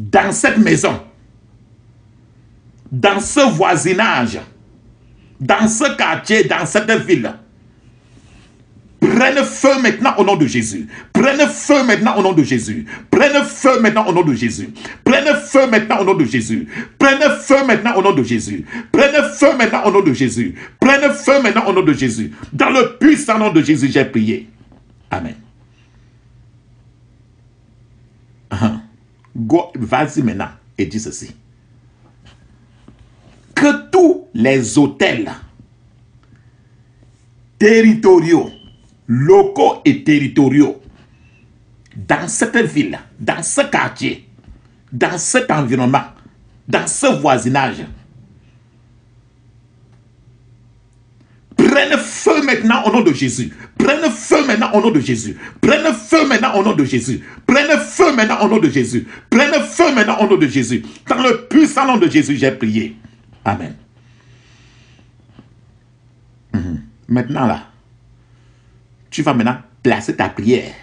A: dans cette maison, dans ce voisinage, dans ce quartier, dans cette ville, prenne feu maintenant au nom de Jésus. Prenne feu maintenant au nom de Jésus. Prenne feu maintenant au nom de Jésus. Prenne feu maintenant au nom de Jésus. Prenne feu maintenant au nom de Jésus. Prenne feu maintenant au nom de Jésus. Prenne feu maintenant au nom de Jésus. Dans le puissant nom de Jésus, j'ai prié. Amen. Vas-y maintenant et dis ceci. Que tous les hôtels territoriaux, locaux et territoriaux, dans cette ville, dans ce quartier, dans cet environnement, dans ce voisinage, prennent feu maintenant au nom de Jésus. Prennent feu maintenant au nom de Jésus. Prennent feu maintenant au nom de Jésus. Prennent feu maintenant au nom de Jésus. Prennent feu maintenant au nom de Jésus. Dans le puissant nom de Jésus, j'ai prié. Amen. Maintenant là, tu vas maintenant placer ta prière.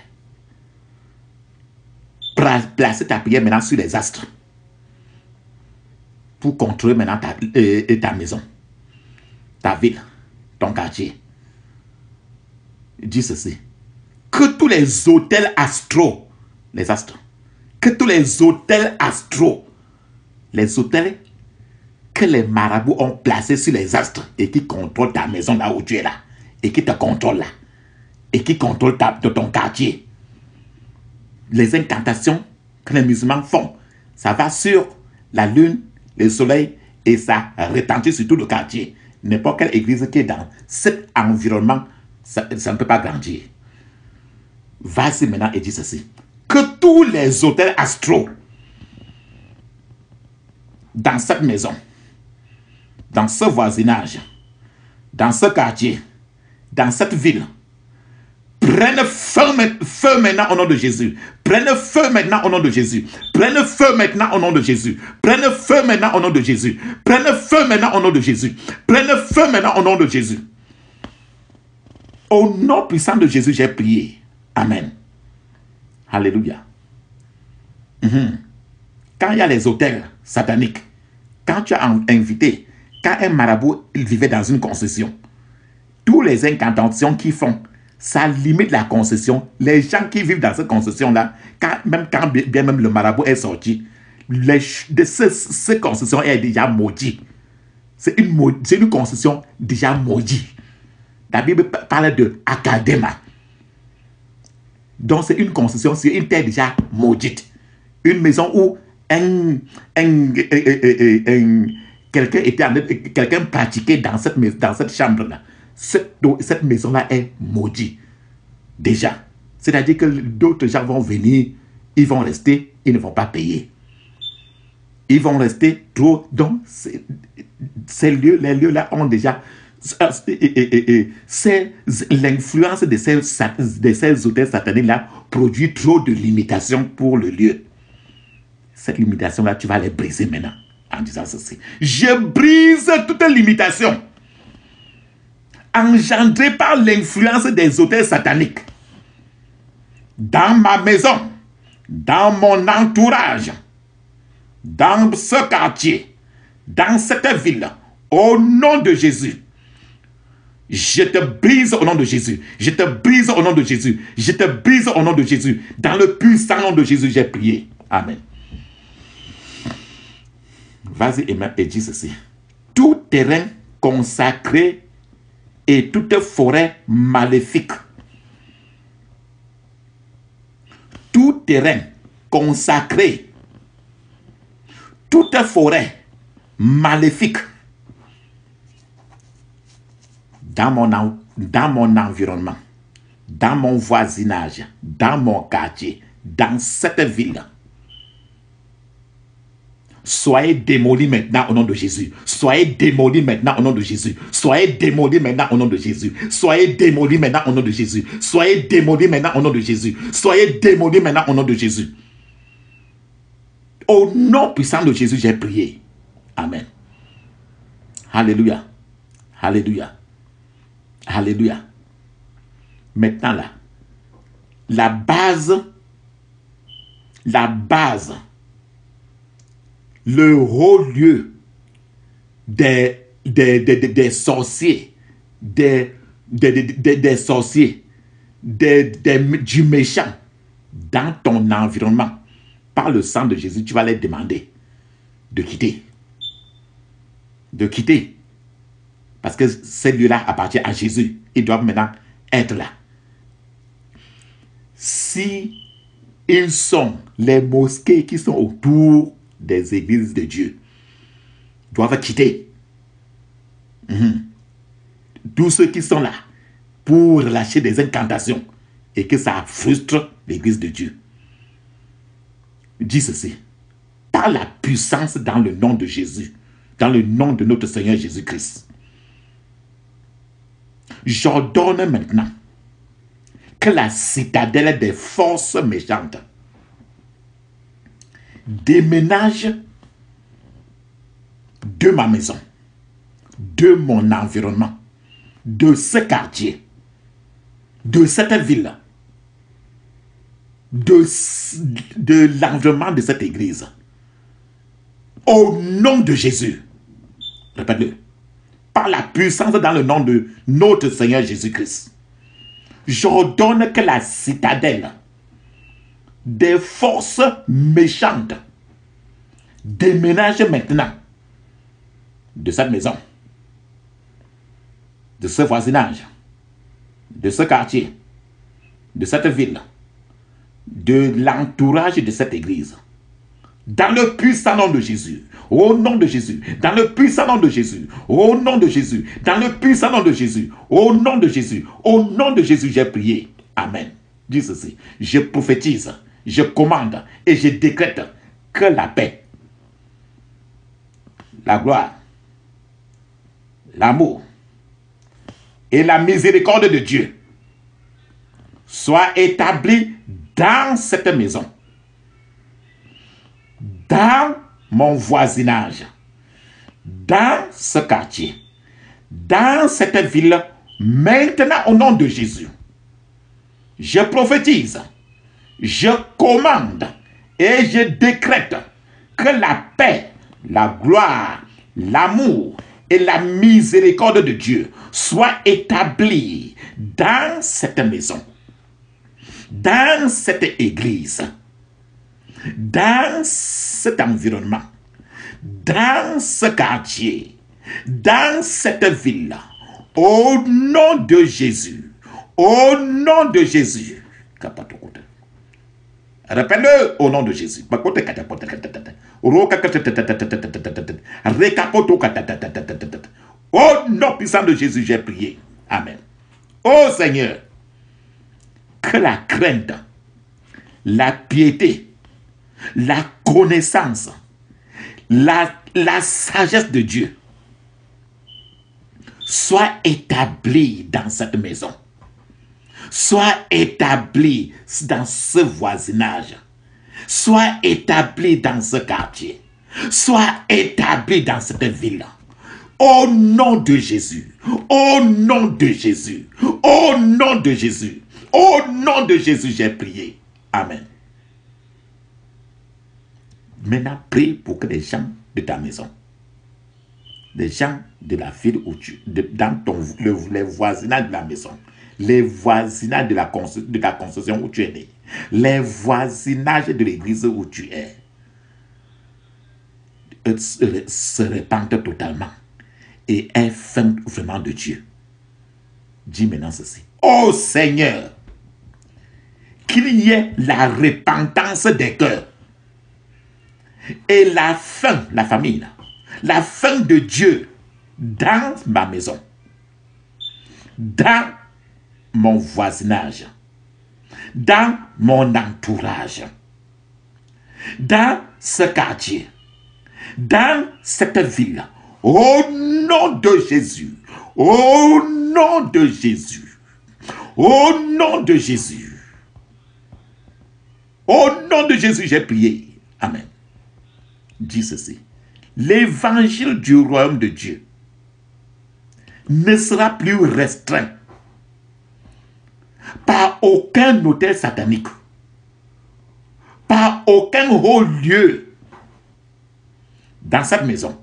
A: Placer ta prière maintenant sur les astres. Pour contrôler maintenant ta maison, ta ville, ton quartier. Dis ceci. Que tous les hôtels astraux, les astres, que tous les hôtels astraux, les hôtels que les marabouts ont placés sur les astres et qui contrôlent ta maison là où tu es là, et qui te contrôlent là, et qui contrôlent ton quartier. Les incantations que les musulmans font, ça va sur la lune, le soleil, et ça retentit sur tout le quartier. N'importe quelle église qui est dans cet environnement, ça ne peut pas grandir. Vas-y maintenant et dis ceci. Que tous les hôtels astraux dans cette maison, dans ce voisinage, dans ce quartier, dans cette ville, prennent feu maintenant au nom de Jésus. Prennent feu maintenant au nom de Jésus. Prennent feu maintenant au nom de Jésus. Prennent feu maintenant au nom de Jésus. Prennent feu maintenant au nom de Jésus. Prennent feu maintenant au nom de Jésus. Au nom puissant de Jésus, j'ai prié. Amen. Alléluia. Quand il y a les hôtels sataniques, quand tu as invité, quand un marabout il vivait dans une concession, tous les incantations qu'ils font, ça limite la concession. Les gens qui vivent dans cette concession-là, quand même le marabout est sorti, cette concession est déjà maudite. C'est une concession déjà maudite. La Bible parle de Akadema. Donc c'est une concession, c'est une terre déjà maudite. Une maison où quelqu'un pratiquait dans cette chambre-là. Cette maison-là est maudite. Déjà. C'est-à-dire que d'autres gens vont venir, ils vont rester, ils ne vont pas payer. Ils vont rester trop. Donc, les lieux-là ont déjà... L'influence de ces hôtels sataniques-là produit trop de limitations pour le lieu. Cette limitation-là, tu vas les briser maintenant en disant ceci. Je brise toute limitation engendrée par l'influence des hôtels sataniques dans ma maison, dans mon entourage, dans ce quartier, dans cette ville, au nom de Jésus. Je te brise au nom de Jésus. Je te brise au nom de Jésus. Je te brise au nom de Jésus. Dans le puissant nom de Jésus, j'ai prié. Amen. Vas-y et dis ceci. Tout terrain consacré et toute forêt maléfique. Tout terrain consacré, toute forêt maléfique dans mon environnement, dans mon voisinage, dans mon quartier, dans cette ville. Soyez démolis maintenant au nom de Jésus. Soyez démolis maintenant au nom de Jésus. Soyez démolis maintenant au nom de Jésus. Soyez démolis maintenant au nom de Jésus. Soyez démolis maintenant au nom de Jésus. Soyez démolis maintenant au nom de Jésus. Au nom puissant de Jésus, j'ai prié. Amen. Alléluia. Alléluia. Alléluia. Maintenant là, la base le haut lieu des sorciers, des sorciers, du méchant dans ton environnement, par le sang de Jésus, tu vas les demander de quitter. De quitter. Parce que ces lieux-là appartiennent à Jésus. Ils doivent maintenant être là. Si ils sont les mosquées qui sont autour des églises de Dieu, doivent quitter. Tous ceux qui sont là pour lâcher des incantations et que ça frustre l'église de Dieu. Dis ceci. Par la puissance dans le nom de Jésus, dans le nom de notre Seigneur Jésus-Christ, j'ordonne maintenant que la citadelle des forces méchantes déménage de ma maison, de mon environnement, de ce quartier, de cette ville, de l'environnement de cette église. Au nom de Jésus, répète-le, par la puissance dans le nom de notre Seigneur Jésus-Christ, j'ordonne que la citadelle des forces méchantes déménage maintenant de cette maison, de ce voisinage, de ce quartier, de cette ville, de l'entourage de cette église. Dans le puissant nom de Jésus, au nom de Jésus, dans le puissant nom de Jésus, au nom de Jésus, dans le puissant nom de Jésus, au nom de Jésus, au nom de Jésus, j'ai prié. Amen. Dis ceci, je prophétise, je commande et je décrète que la paix, la gloire, l'amour et la miséricorde de Dieu soient établis dans cette maison, dans mon voisinage, dans ce quartier, dans cette ville, maintenant au nom de Jésus. Je prophétise, je commande et je décrète que la paix, la gloire, l'amour et la miséricorde de Dieu soient établis dans cette maison, dans cette église, dans cet environnement, dans ce quartier, dans cette ville, au nom de Jésus, au nom de Jésus. Répète-le au nom de Jésus. Au nom puissant de Jésus, j'ai prié. Amen. Ô Seigneur, que la crainte, la piété, la connaissance, la sagesse de Dieu soit établie dans cette maison, soit établie dans ce voisinage, soit établie dans ce quartier, soit établie dans cette ville. Au nom de Jésus, au nom de Jésus, au nom de Jésus, au nom de Jésus, j'ai prié. Amen. Maintenant, prie pour que les gens de ta maison, les gens de la ville où dans les voisinages de la maison, les voisinages de la construction où tu es né, les voisinages de l'église où tu es, se répandent totalement et aient faim vraiment de Dieu. Dis maintenant ceci. Ô Seigneur, qu'il y ait la repentance des cœurs et la faim, la famille, la faim de Dieu dans ma maison, dans mon voisinage, dans mon entourage, dans ce quartier, dans cette ville, au nom de Jésus, au nom de Jésus, au nom de Jésus, au nom de Jésus, j'ai prié. Amen. Dis ceci. L'évangile du royaume de Dieu ne sera plus restreint par aucun autel satanique, par aucun haut lieu dans cette maison,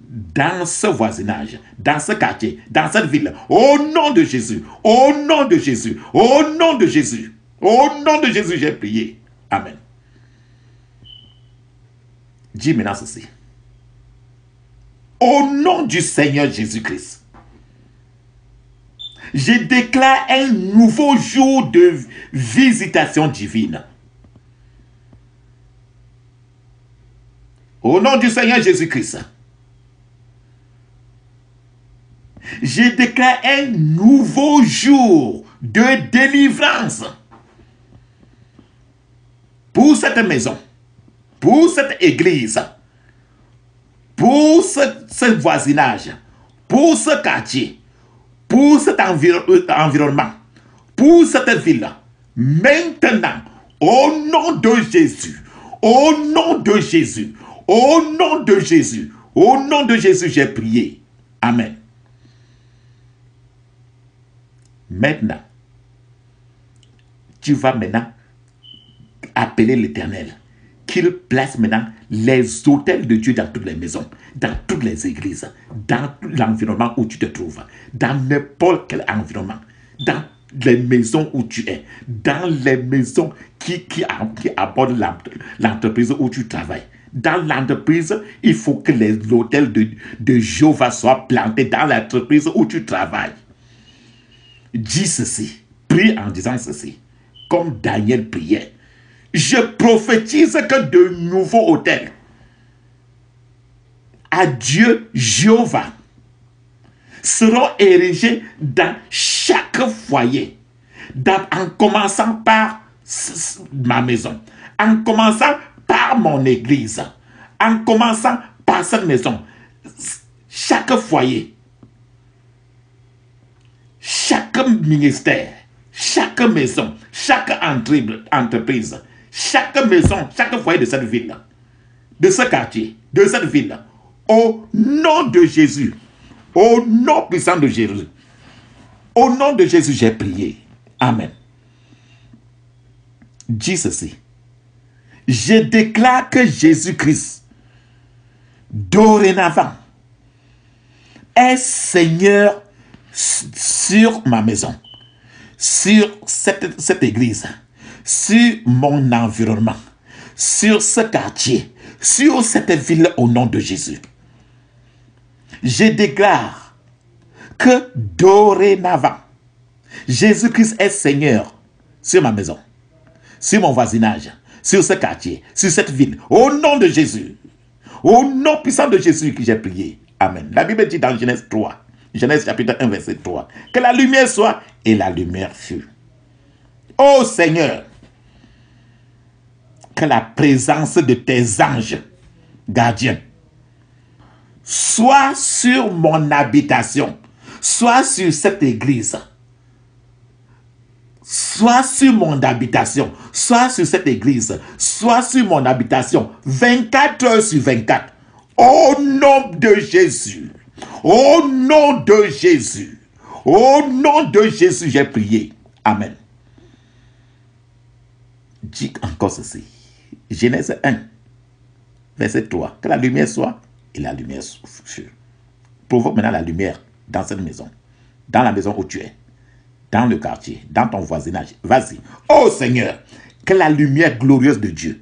A: dans ce voisinage, dans ce quartier, dans cette ville, au nom de Jésus, au nom de Jésus, au nom de Jésus, au nom de Jésus, j'ai prié. Amen. Dis maintenant ceci. Au nom du Seigneur Jésus-Christ, je déclare un nouveau jour de visitation divine. Au nom du Seigneur Jésus-Christ, je déclare un nouveau jour de délivrance pour cette maison, pour cette église, pour ce voisinage, pour ce quartier, pour cet environnement, pour cette ville. Maintenant, au nom de Jésus, au nom de Jésus, au nom de Jésus, au nom de Jésus, j'ai prié. Amen. Maintenant, tu vas maintenant appeler l'Éternel, qu'il place maintenant les autels de Dieu dans toutes les maisons, dans toutes les églises, dans l'environnement où tu te trouves, dans n'importe quel environnement, dans les maisons où tu es, dans les maisons qui abordent l'entreprise où tu travailles. Dans l'entreprise, il faut que les autels de Jéhovah soient plantés dans l'entreprise où tu travailles. Dis ceci, prie en disant ceci, comme Daniel priait. Je prophétise que de nouveaux autels à Dieu Jéhovah seront érigés dans chaque foyer, en commençant par ma maison, en commençant par mon église, en commençant par cette maison. Chaque foyer, chaque ministère, chaque maison, chaque entreprise, chaque maison, chaque foyer de cette ville, de ce quartier, de cette ville, au nom de Jésus, au nom puissant de Jésus, au nom de Jésus, j'ai prié. Amen. Dis ceci. Je déclare que Jésus-Christ, dorénavant, est Seigneur sur ma maison, sur cette église, sur mon environnement, sur ce quartier, sur cette ville au nom de Jésus. Je déclare que dorénavant, Jésus-Christ est Seigneur sur ma maison, sur mon voisinage, sur ce quartier, sur cette ville, au nom de Jésus. Au nom puissant de Jésus que j'ai prié. Amen. La Bible dit dans Genèse 3, Genèse chapitre 1, verset 3, que la lumière soit, et la lumière fut. Ô Seigneur, que la présence de tes anges gardiens soit sur mon habitation, soit sur cette église, soit sur mon habitation, soit sur cette église, soit sur mon habitation, 24 heures sur 24. Au nom de Jésus, au nom de Jésus, au nom de Jésus, j'ai prié. Amen. Dis encore ceci. Genèse 1, verset 3. Que la lumière soit, et la lumière fut. Provoque maintenant la lumière dans cette maison, dans la maison où tu es, dans le quartier, dans ton voisinage. Vas-y. Oh Seigneur, que la lumière glorieuse de Dieu.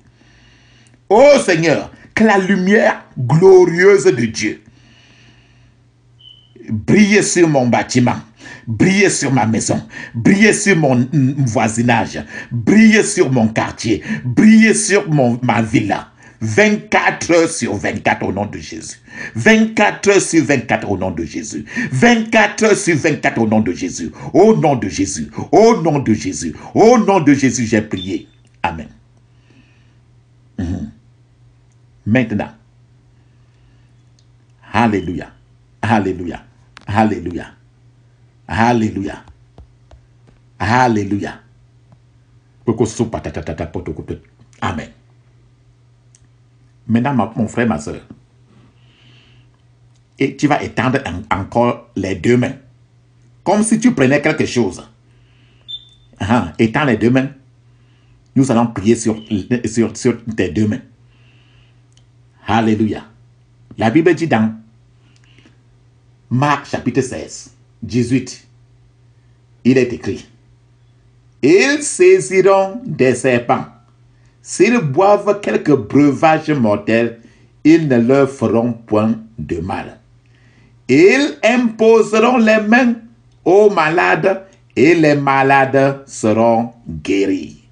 A: Oh Seigneur, que la lumière glorieuse de Dieu brille sur mon bâtiment, brille sur ma maison, brille sur mon voisinage, brille sur mon quartier, brille sur ma villa. 24 heures sur 24 au nom de Jésus. 24 heures sur 24 au nom de Jésus. 24 heures sur 24 au nom de Jésus. Au nom de Jésus. Au nom de Jésus. Au nom de Jésus, j'ai prié. Amen. Maintenant. Alléluia. Alléluia. Alléluia. Alléluia. Alléluia. Amen. Maintenant, mon frère, ma soeur, et tu vas étendre encore les deux mains, comme si tu prenais quelque chose. Étends les deux mains. Nous allons prier sur tes deux mains. Alléluia. La Bible dit dans Marc chapitre 16, 18, il est écrit, ils saisiront des serpents. S'ils boivent quelques breuvages mortels, ils ne leur feront point de mal. Ils imposeront les mains aux malades et les malades seront guéris.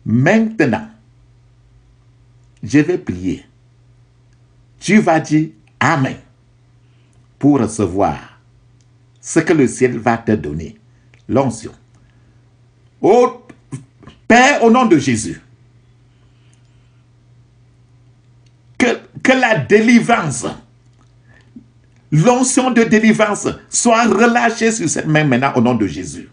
A: Maintenant, je vais prier. Tu vas dire Amen pour recevoir ce que le ciel va te donner, l'onction. Ô Père, au nom de Jésus, que la délivrance, l'onction de délivrance soit relâchée sur cette main maintenant au nom de Jésus.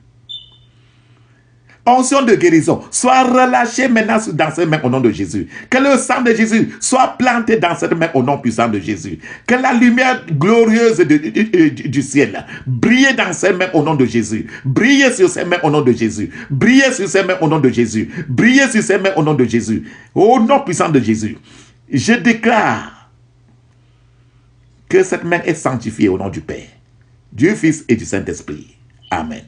A: Onction de guérison soit relâchée maintenant dans cette main au nom de Jésus. Que le sang de Jésus soit planté dans cette main au nom puissant de Jésus. Que la lumière glorieuse du ciel brille dans ces mains au nom de Jésus. Brille sur ces mains au nom de Jésus. Brille sur ces mains au nom de Jésus. Brille sur ces mains au nom de Jésus. Au nom puissant de Jésus. Je déclare que cette main est sanctifiée au nom du Père, du Fils et du Saint-Esprit. Amen.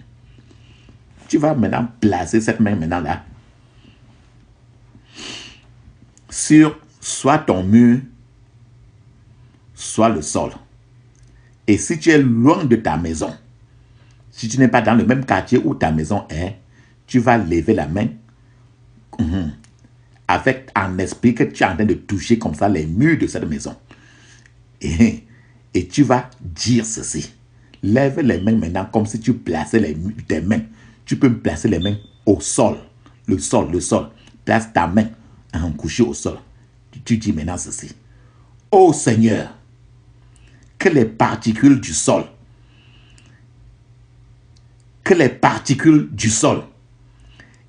A: Tu vas maintenant placer cette main maintenant là sur soit ton mur, soit le sol. Et si tu es loin de ta maison, si tu n'es pas dans le même quartier où ta maison est, tu vas lever la main avec un esprit que tu es en train de toucher comme ça les murs de cette maison. Et tu vas dire ceci. Lève les mains maintenant comme si tu plaçais tes mains. Tu peux me placer les mains au sol. Le sol. Place ta main en couché au sol. Tu dis maintenant ceci. Ô Seigneur, que les particules du sol,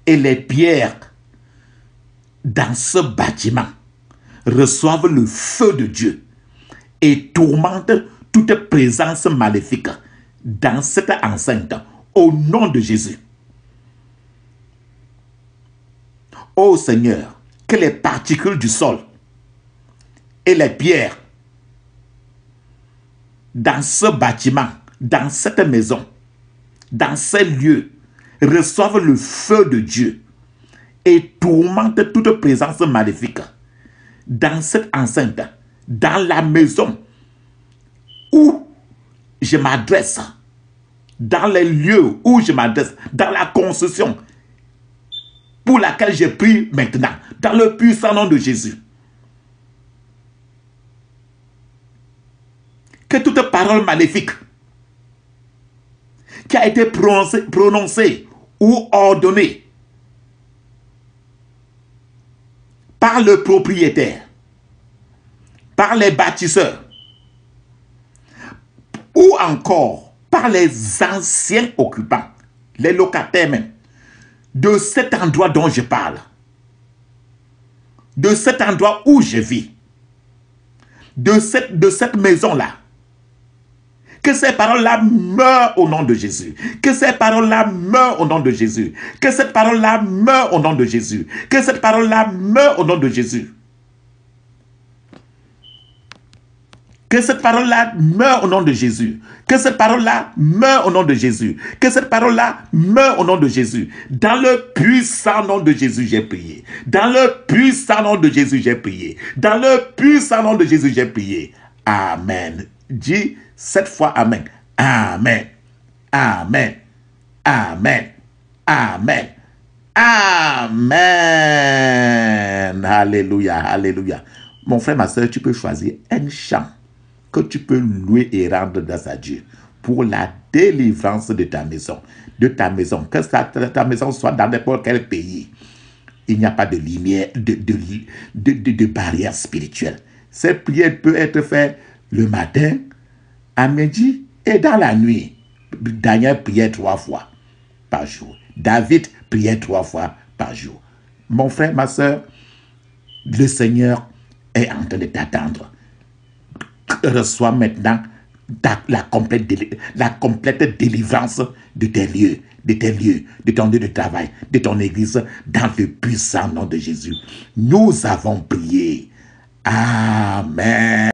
A: et les pierres dans ce bâtiment reçoivent le feu de Dieu et tourmentent toute présence maléfique dans cette enceinte au nom de Jésus. Ô Seigneur, que les particules du sol et les pierres dans ce bâtiment, dans cette maison, dans ces lieux, reçoivent le feu de Dieu et tourmentent toute présence maléfique dans cette enceinte, dans la maison où je m'adresse, dans les lieux où je m'adresse, dans la construction pour laquelle je prie maintenant, dans le puissant nom de Jésus. Que toute parole maléfique qui a été prononcée ou ordonnée par le propriétaire, par les bâtisseurs, ou encore par les anciens occupants, les locataires même, de cet endroit dont je parle, de cet endroit où je vis, de cette maison-là, que ces paroles-là meurent au nom de Jésus. Que ces paroles-là meurent au nom de Jésus. Que cette parole-là meure au nom de Jésus. Que cette parole-là meure au nom de Jésus. Que cette parole-là meure au nom de Jésus. Que cette parole-là meure au nom de Jésus. Que cette parole-là meure au nom de Jésus. Dans le puissant nom de Jésus, j'ai prié. Dans le puissant nom de Jésus, j'ai prié. Dans le puissant nom de Jésus, j'ai prié. Amen. Dis 7 fois Amen. Amen. Amen. Amen. Amen. Amen. Alléluia. Alléluia. Mon frère, ma soeur, tu peux choisir un chant que tu peux louer et rendre grâce à Dieu pour la délivrance de ta maison. De ta maison. Que ta maison soit dans n'importe quel pays. Il n'y a pas de lumière, de barrière spirituelle. Cette prière peut être faite le matin, à midi et dans la nuit. Daniel priait 3 fois par jour. David priait 3 fois par jour. Mon frère, ma soeur, le Seigneur est en train de t'attendre. Reçois maintenant la complète délivrance de tes lieux, de ton lieu de travail, de ton église, dans le puissant nom de Jésus. Nous avons prié. Amen.